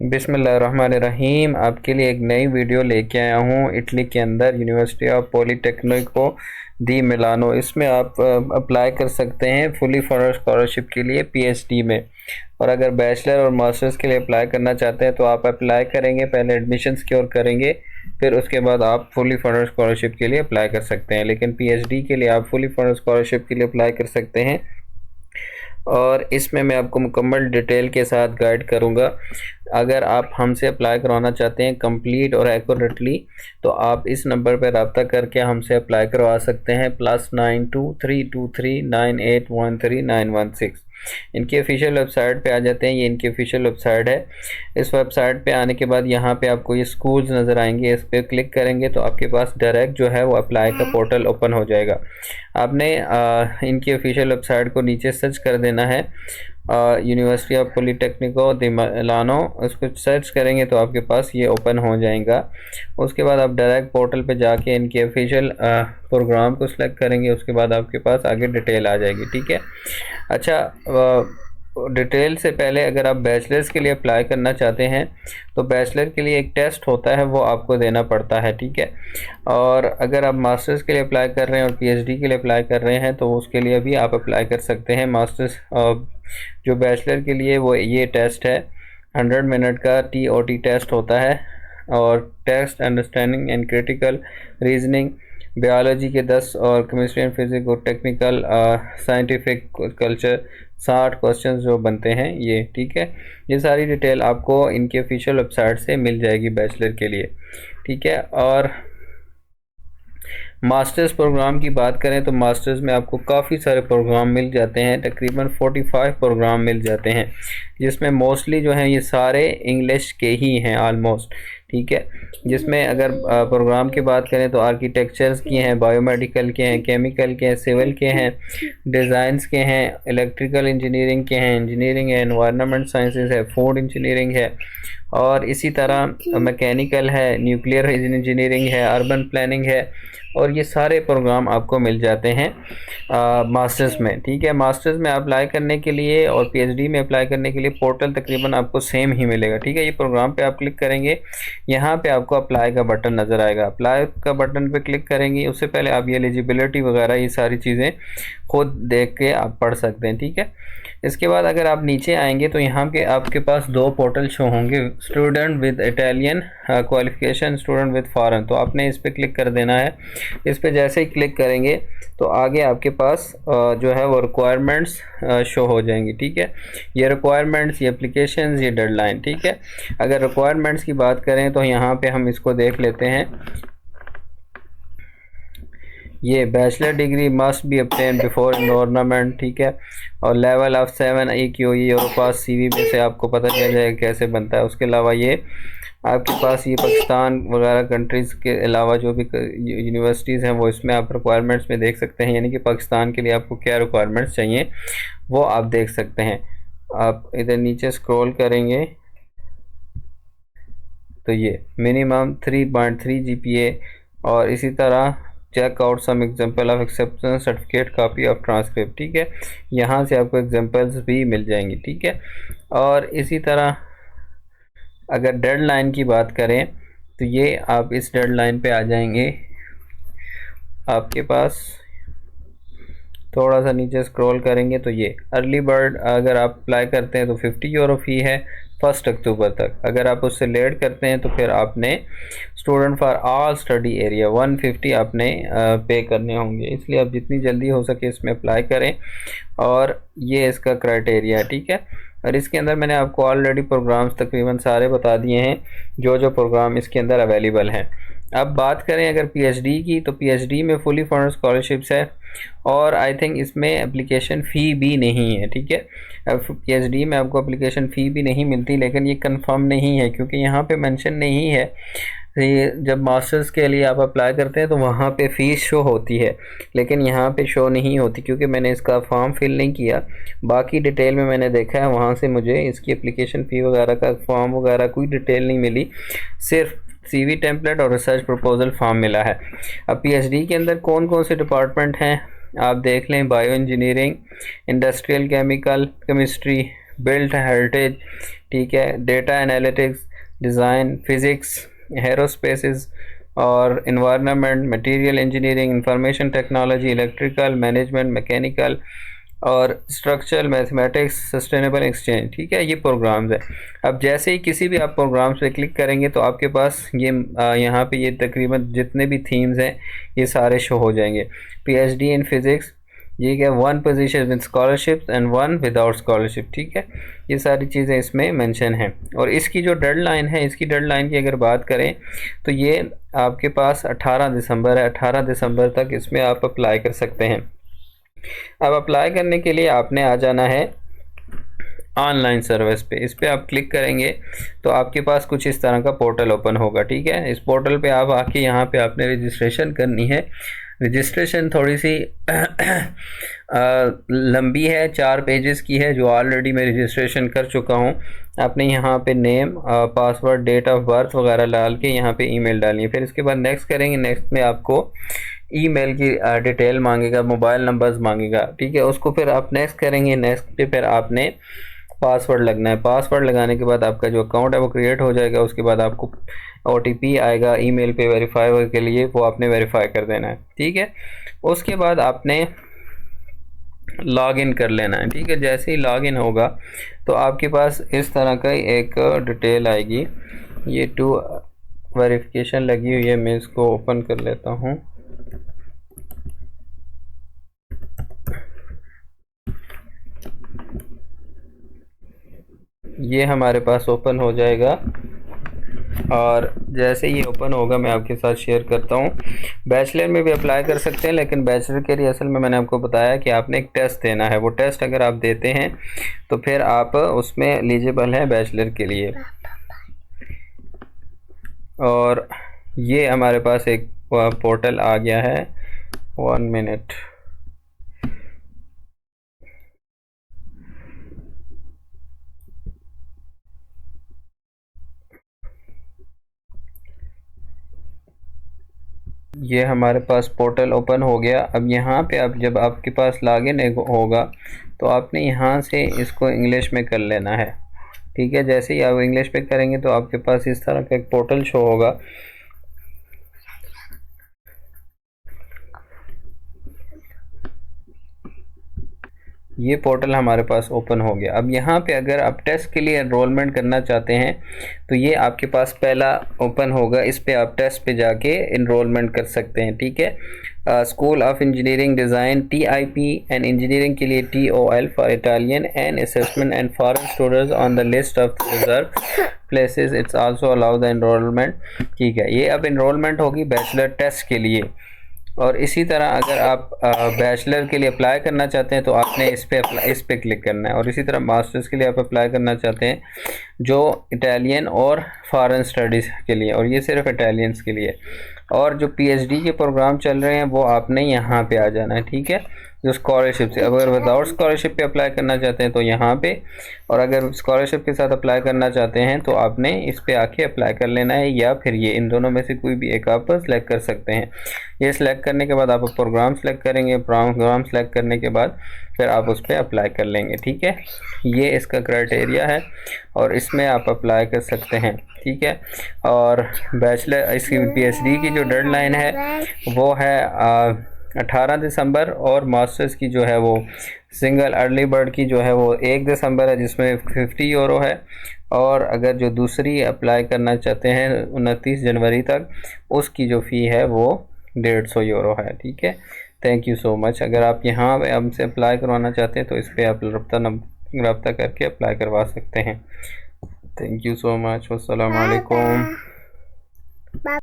बिस्मिल्लाहिर्रहमानिर्रहीम। आपके लिए एक नई वीडियो लेके आया हूँ। इटली के अंदर यूनिवर्सिटी ऑफ पॉलीटेक्निको दी मिलानो, इसमें आप अप्लाई कर सकते हैं फुली फंडेड स्कॉलरशिप के लिए पीएचडी में। और अगर बैचलर और मास्टर्स के लिए अप्लाई करना चाहते हैं तो आप अप्लाई करेंगे, पहले एडमिशन सिक्योर करेंगे, फिर उसके बाद आप फुली फंडेड स्कॉलरशिप के लिए अप्लाई कर सकते हैं। लेकिन पीएचडी के लिए आप फुली फंडेड स्कॉलरशिप के लिए अप्लाई कर सकते हैं और इसमें मैं आपको मुकम्मल डिटेल के साथ गाइड करूंगा। अगर आप हमसे अप्लाई करवाना चाहते हैं कंप्लीट और एक्यूरेटली तो आप इस नंबर पर रब्ता करके हमसे अप्लाई करवा सकते हैं। +923239813916। इनकी ऑफिशियल वेबसाइट पे आ जाते हैं। ये इनकी ऑफिशियल वेबसाइट है। इस वेबसाइट पे आने के बाद यहाँ पे आपको ये स्कूल्स नज़र आएंगे, इस पर क्लिक करेंगे तो आपके पास डायरेक्ट जो है वो अप्लाई का पोर्टल ओपन हो जाएगा। आपने इनकी ऑफिशियल वेबसाइट को नीचे सर्च कर देना है, यूनिवर्सिटी ऑफ पॉलीटेक्निको दी मिलानो। उसको सर्च करेंगे तो आपके पास ये ओपन हो जाएगा। उसके बाद आप डायरेक्ट पोर्टल पे जाके इनके ऑफिशियल प्रोग्राम को सिलेक्ट करेंगे। उसके बाद आपके पास आगे डिटेल आ जाएगी। ठीक है। अच्छा, डिटेल से पहले अगर आप बैचलर्स के लिए अप्लाई करना चाहते हैं तो बैचलर के लिए एक टेस्ट होता है, वो आपको देना पड़ता है। ठीक है। और अगर आप मास्टर्स के लिए अप्लाई कर रहे हैं और पीएचडी के लिए अप्लाई कर रहे हैं तो उसके लिए भी आप अप्लाई कर सकते हैं। मास्टर्स जो बैचलर के लिए वो ये टेस्ट है, 100 मिनट का TOT टेस्ट होता है। और test understanding and critical reasoning, biology के 10 और केमिस्ट्री एंड फिजिक्स और टेक्निकल साइंटिफिक कल्चर 60 क्वेश्चंस जो बनते हैं ये। ठीक है। ये सारी डिटेल आपको इनके ऑफिशियल वेबसाइट से मिल जाएगी बैचलर के लिए। ठीक है। और मास्टर्स प्रोग्राम की बात करें तो मास्टर्स में आपको काफ़ी सारे प्रोग्राम मिल जाते हैं, तकरीबन 45 प्रोग्राम मिल जाते हैं, जिसमें मोस्टली जो हैं ये सारे इंग्लिश के ही हैं ऑलमोस्ट। ठीक है। जिसमें अगर प्रोग्राम की बात करें तो आर्किटेक्चर्स की हैं, बायोमेडिकल के हैं, केमिकल के हैं, सिविल के हैं, डिज़ाइंस के हैं, इलेक्ट्रिकल इंजीनियरिंग के हैं, इंजीनियरिंग है, एनवायरनमेंट साइंसेस है, फूड इंजीनियरिंग है, और इसी तरह मैकेनिकल है, न्यूक्लियर इंजीनियरिंग है, अर्बन प्लानिंग है। और ये सारे प्रोग्राम आपको मिल जाते हैं मास्टर्स में। ठीक है। मास्टर्स में अप्लाई करने के लिए और पीएचडी में अप्लाई करने के लिए पोर्टल तकरीबन आपको सेम ही मिलेगा। ठीक है। ये प्रोग्राम पे आप क्लिक करेंगे, यहाँ पे आपको अप्लाई का बटन नज़र आएगा। अप्लाई का बटन पे क्लिक करेंगे, उससे पहले आप ये एलिजिबिलिटी वगैरह ये सारी चीज़ें खुद देख के आप पढ़ सकते हैं। ठीक है। इसके बाद अगर आप नीचे आएंगे तो यहाँ पे आपके पास 2 पोर्टल शो होंगे, student with Italian qualification, student with foreign. तो आपने इस पर क्लिक कर देना है। इस पर जैसे ही क्लिक करेंगे तो आगे आपके पास जो है वो रिक्वायरमेंट्स शो हो जाएंगी। ठीक है। ये रिक्वायरमेंट्स, ये एप्लीकेशंस, ये डेडलाइन। ठीक है। अगर रिक्वायरमेंट्स की बात करें तो यहाँ पे हम इसको देख लेते हैं। ये bachelor degree must be obtained before enrolment. ठीक है। और लेवल ऑफ 7 EQ ये और पास CV में से आपको पता चल जाएगा कैसे बनता है। उसके अलावा ये आपके पास ये पाकिस्तान वगैरह कंट्रीज़ के अलावा जो भी यूनिवर्सिटीज़ हैं वो इसमें आप रिक्वायरमेंट्स में देख सकते हैं, यानी कि पाकिस्तान के लिए आपको क्या रिक्वायरमेंट्स चाहिए वो आप देख सकते हैं। आप इधर नीचे स्क्रॉल करेंगे तो ये मिनिमम 3.3 GPA, और इसी तरह check out some example of acceptance certificate, copy of transcript. ठीक है। यहाँ से आपको एग्जांपल्स भी मिल जाएंगी। ठीक है। और इसी तरह अगर डेडलाइन की बात करें तो ये आप इस डेडलाइन पे आ जाएंगे। आपके पास थोड़ा सा नीचे स्क्रॉल करेंगे तो ये अर्ली बर्ड अगर आप अप्लाई करते हैं तो €50 फ़ी है 1 अक्टूबर तक। अगर आप उससे लेट करते हैं तो फिर आपने student for all study area 150 आपने पे करने होंगे। इसलिए आप जितनी जल्दी हो सके इसमें अप्लाई करें, और ये इसका क्राइटेरिया है। ठीक है। और इसके अंदर मैंने आपको ऑलरेडी प्रोग्राम्स तकरीबन सारे बता दिए हैं जो जो प्रोग्राम इसके अंदर अवेलेबल हैं। अब बात करें अगर पीएचडी की तो पीएचडी में फुली फंडेड स्कॉलरशिप्स है, और आई थिंक इसमें एप्लीकेशन फ़ी भी नहीं है। ठीक है। अब पीएचडी में आपको एप्लीकेशन फ़ी भी नहीं मिलती, लेकिन ये कंफर्म नहीं है क्योंकि यहाँ पे मेंशन नहीं है। ये जब मास्टर्स के लिए आप अप्लाई करते हैं तो वहाँ पे फ़ीस शो होती है, लेकिन यहाँ पे शो नहीं होती क्योंकि मैंने इसका फॉर्म फिल नहीं किया। बाकी डिटेल में मैंने देखा है, वहाँ से मुझे इसकी एप्लीकेशन फ़ी वगैरह का फॉर्म वगैरह कोई डिटेल नहीं मिली, सिर्फ CV टेम्पलेट और रिसर्च प्रपोजल फॉर्म मिला है। अब पीएचडी के अंदर कौन कौन से डिपार्टमेंट हैं आप देख लें। Bio engineering, industrial chemical, chemistry, built heritage, ठीक है। डेटा एनालिटिक्स, डिज़ाइन, फिज़िक्स, एरोस्पेसेस और environment, material engineering, information technology, electrical, management, mechanical और स्ट्रक्चरल मैथमेटिक्स, सस्टेनेबल एक्सचेंज। ठीक है, ये प्रोग्राम्स है। अब जैसे ही किसी भी आप प्रोग्राम्स पे क्लिक करेंगे तो आपके पास ये यहाँ पे ये तकरीबन जितने भी थीम्स हैं ये सारे शो हो जाएंगे। पीएचडी इन फिज़िक्स, ये क्या, 1 position with scholarship and 1 without scholarship. ठीक है, ये सारी चीज़ें इसमें मेंशन हैं। और इसकी जो डेडलाइन है, इसकी डेडलाइन की अगर बात करें तो ये आपके पास 18 दिसंबर है। 18 दिसंबर तक इसमें आप अप्लाई कर सकते हैं। अब अप्लाई करने के लिए आपने आ जाना है ऑनलाइन सर्विस पे। इस पे आप क्लिक करेंगे तो आपके पास कुछ इस तरह का पोर्टल ओपन होगा। ठीक है, इस पोर्टल पे आप आके यहाँ पे आपने रजिस्ट्रेशन करनी है। रजिस्ट्रेशन थोड़ी सी लंबी है, 4 पेजेस की है, जो ऑलरेडी मैं रजिस्ट्रेशन कर चुका हूँ। आपने यहाँ पे name, password, date of birth वगैरह डाल के यहाँ पे ईमेल डालनी है। फिर इसके बाद नेक्स्ट करेंगे। नेक्स्ट में आपको ईमेल की डिटेल मांगेगा, मोबाइल नंबर्स मांगेगा। ठीक है, उसको फिर आप नेक्स्ट करेंगे। नेक्स्ट पे फिर आपने पासवर्ड लगना है। पासवर्ड लगाने के बाद आपका जो अकाउंट है वो क्रिएट हो जाएगा। उसके बाद आपको OTP आएगा ईमेल पे वेरीफाई के लिए, वो आपने वेरीफाई कर देना है। ठीक है, उसके बाद आपने लॉगिन कर लेना है। ठीक है, जैसे ही लॉगिन होगा तो आपके पास इस तरह का एक डिटेल आएगी। ये 2 वेरिफिकेशन लगी हुई है, मैं इसको ओपन कर लेता हूँ। ये हमारे पास ओपन हो जाएगा और जैसे ये ओपन होगा मैं आपके साथ शेयर करता हूँ। बैचलर में भी अप्लाई कर सकते हैं, लेकिन बैचलर के लिए असल में मैंने आपको बताया कि आपने एक टेस्ट देना है। वो टेस्ट अगर आप देते हैं तो फिर आप उसमें एलिजिबल हैं बैचलर के लिए। और ये हमारे पास एक पोर्टल आ गया है। 1 मिनट, ये हमारे पास पोर्टल ओपन हो गया। अब यहाँ पे आप जब आपके पास लॉगिन होगा तो आपने यहाँ से इसको इंग्लिश में कर लेना है। ठीक है, जैसे ही आप इंग्लिश पे करेंगे तो आपके पास इस तरह का एक पोर्टल शो होगा। ये पोर्टल हमारे पास ओपन हो गया। अब यहाँ पे अगर आप टेस्ट के लिए एनरोलमेंट करना चाहते हैं तो ये आपके पास पहला ओपन होगा। इस पे आप टेस्ट पे जाके एनरोलमेंट कर सकते हैं। ठीक है, school of engineering design TIP and engineering के लिए TOL for Italian and assessment and foreign students on the list of reserve places, it's also allow the enrolment. ठीक है, ये अब एनरोलमेंट होगी बैचलर टेस्ट के लिए। और इसी तरह अगर आप बैचलर के लिए अप्लाई करना चाहते हैं तो आपने इस पे क्लिक करना है। और इसी तरह मास्टर्स के लिए आप अप्लाई करना चाहते हैं जो इटालियन और फॉरेन स्टडीज़ के लिए, और ये सिर्फ इटालियंस के लिए। और जो PhD के प्रोग्राम चल रहे हैं वो आपने यहाँ पे आ जाना है। ठीक है, जो स्कॉलरशिप से, अगर विदाउट स्कॉलरशिप पे अप्लाई करना चाहते हैं तो यहाँ पे, और अगर स्कॉलरशिप के साथ अप्लाई करना चाहते हैं तो आपने इस पे आके अप्लाई कर लेना है, या फिर ये इन दोनों में से कोई भी एक आप सेलेक्ट कर सकते हैं। ये सिलेक्ट करने के बाद आप प्रोग्राम सेलेक्ट करेंगे। प्रोग्राम सेलेक्ट करने के बाद फिर आप उस पर अप्लाई कर लेंगे। ठीक है, ये इसका क्राइटेरिया है और इसमें आप अप्लाई कर सकते हैं। ठीक है, और बैचलर इसकी PhD की जो डेडलाइन है वो है 18 दिसंबर, और मास्टर्स की जो है वो सिंगल अर्ली बर्ड की जो है वो 1 दिसंबर है, जिसमें 50 यूरो है। और अगर जो दूसरी अप्लाई करना चाहते हैं 29 जनवरी तक, उसकी जो फ़ी है वो 150 यूरो है। ठीक है, थैंक यू सो मच। अगर आप यहाँ हमसे अप्लाई करवाना चाहते हैं तो इस पर आप रब्ता करके अप्लाई करवा सकते हैं। Thank you so much. अस्सलाम वालेकुम।